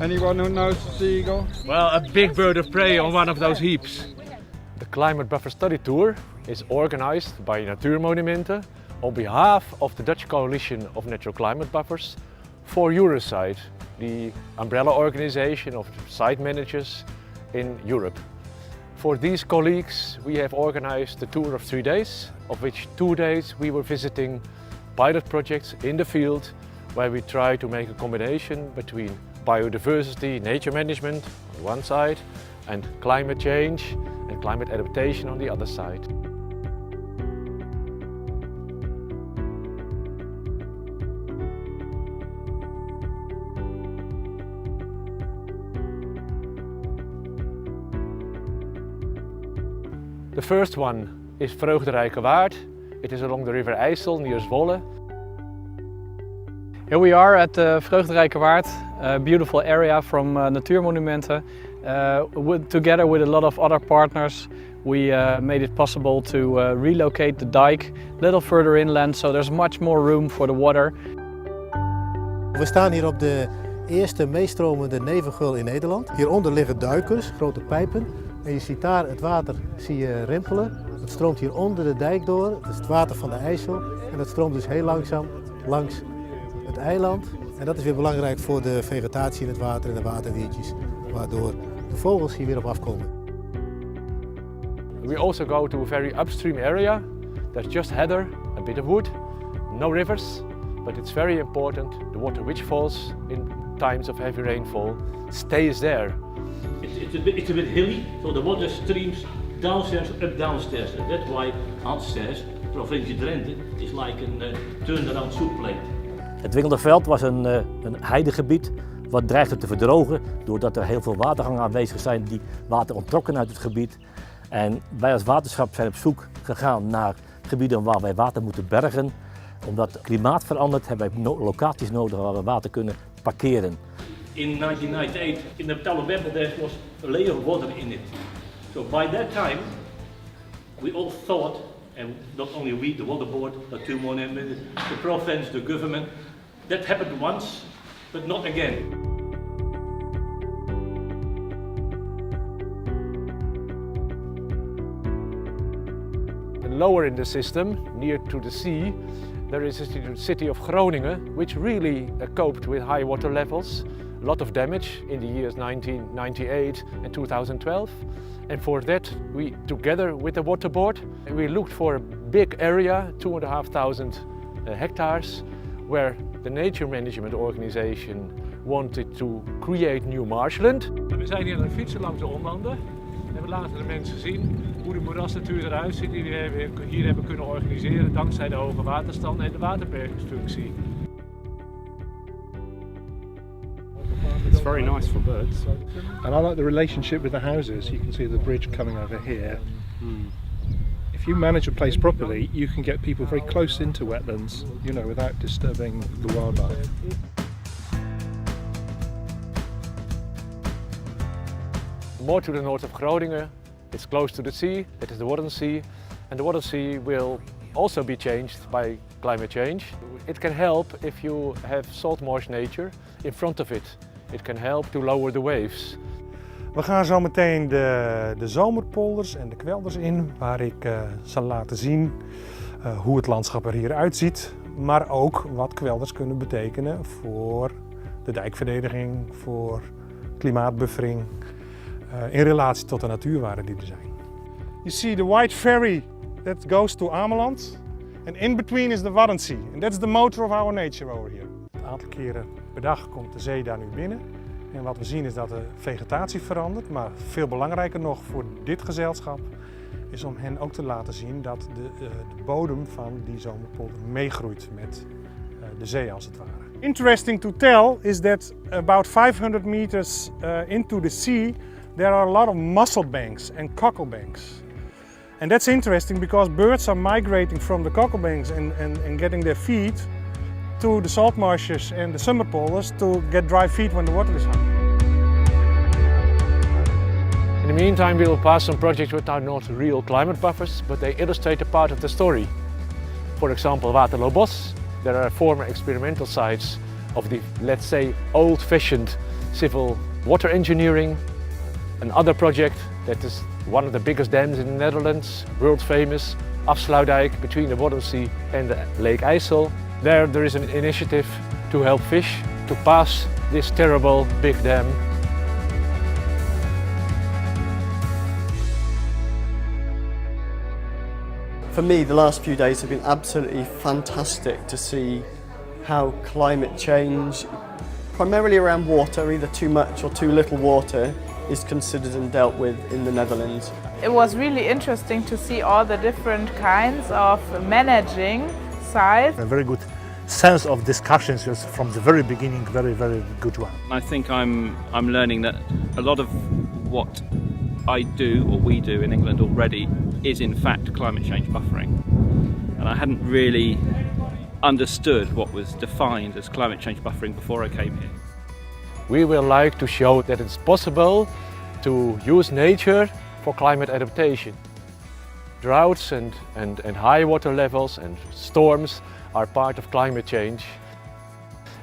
Anyone who knows the seagull? Well, a big bird of prey on one of those heaps. The Climate Buffer Study Tour is organized by Natuurmonumenten on behalf of the Dutch Coalition of Natural Climate Buffers for Eurosite, the umbrella organization of site managers in Europe. For these colleagues, we have organized a tour of 3 days, of which 2 days we were visiting pilot projects in the field where we try to make a combination between biodiversity, nature management on one side, and climate change and climate adaptation on the other side. The first one is Vreugderijke Waard. It is along the river IJssel near Zwolle. Here we are at Vreugderijke Waard, a beautiful area from Natuurmonumenten. Together with a lot of other partners, we made it possible to relocate the dike a little further inland, so there's much more room for the water. We staan hier op de eerste meestromende nevengeul in Nederland. Hieronder liggen duikers, grote pijpen. En je ziet daar het water rimpelen. Het stroomt hier onder de dijk door, dat is het water van de IJssel. En dat stroomt dus heel langzaam langs het eiland. En dat is weer belangrijk voor de vegetatie in het water en de waterdiertjes, waardoor de vogels hier weer op afkomen. We also go to a very upstream area. There's just heather, a bit of wood, no rivers, but it's very important. The water which falls in times of heavy rainfall stays there. It's a bit hilly, so the water streams downstairs, up downstairs. And that's why upstairs, provincie Drenthe, is like a turnaround soup plate. Het Wingelderveld was een heidegebied wat dreigde te verdrogen doordat er heel veel watergangen aanwezig zijn die water onttrokken uit het gebied. En wij als waterschap zijn op zoek gegaan naar gebieden waar wij water moeten bergen. Omdat het klimaat verandert hebben wij locaties nodig waar we water kunnen parkeren. In 1998, in the Talawebbe, there was a layer of water in it. So by that time, we all thought, and not only we, the water board, Natuurmonumenten, the province, the government, that happened once, but not again. Lower in the system, near to the sea, there is a city of Groningen, which really coped with high water levels. A lot of damage in the years 1998 and 2012. And for that, we, together with the water board, we looked for a big area, 2,500 hectares, where the nature management organization wanted to create new marshland. We zijn hier aan het fietsen langs de onlanden en we laten de mensen zien hoe de moerasnatuur eruit ziet die we hier hebben kunnen organiseren dankzij de hoge waterstand en de waterbergingsfunctie. It's very nice for birds. And I like the relationship with the houses. You can see the bridge coming over here. If you manage a place properly, you can get people very close into wetlands, you know, without disturbing the wildlife. More to the north of Groningen, it's close to the sea, it is the Wadden Sea, and the Wadden Sea will also be changed by climate change. It can help if you have salt marsh nature in front of it. It can help to lower the waves. We gaan zo meteen de zomerpolders en de kwelders in, waar ik zal laten zien hoe het landschap er hier uitziet, maar ook wat kwelders kunnen betekenen voor de dijkverdediging, voor klimaatbuffering, in relatie tot de natuurwaarden die er zijn. You see the white ferry that goes to Ameland, and in between is the Wadden Sea, and that's the motor of our nature over here. Een aantal keren per dag komt de zee daar nu binnen. En wat we zien is dat de vegetatie verandert, maar veel belangrijker nog voor dit gezelschap is om hen ook te laten zien dat de bodem van die zomerpolder meegroeit met de zee als het ware. Interesting to tell is that about 500 meters into the sea there are a lot of mussel banks and cockle banks. And that's interesting because birds are migrating from the cockle banks and getting their feed to the salt marshes and the summer polders to get dry feed when the water is high. In the meantime, we will pass some projects which are not real climate buffers, but they illustrate a part of the story. For example, Waterloobos. There are former experimental sites of the, let's say, old-fashioned civil water engineering. Another project that is one of the biggest dams in the Netherlands, world famous, Afsluitdijk between the Waddenzee and the Lake IJssel. There is an initiative to help fish to pass this terrible big dam. For me, the last few days have been absolutely fantastic to see how climate change, primarily around water, either too much or too little water, is considered and dealt with in the Netherlands. It was really interesting to see all the different kinds of managing sites. A very good sense of discussions just from the very beginning, very good one. I think I'm learning that a lot of what I do, or we do in England already, is in fact climate change buffering. And I hadn't really understood what was defined as climate change buffering before I came here. We will like to show that it's possible to use nature for climate adaptation. Droughts and high water levels and storms are part of climate change.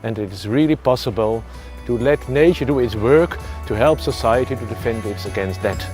And it is really possible to let nature do its work to help society to defend it against that.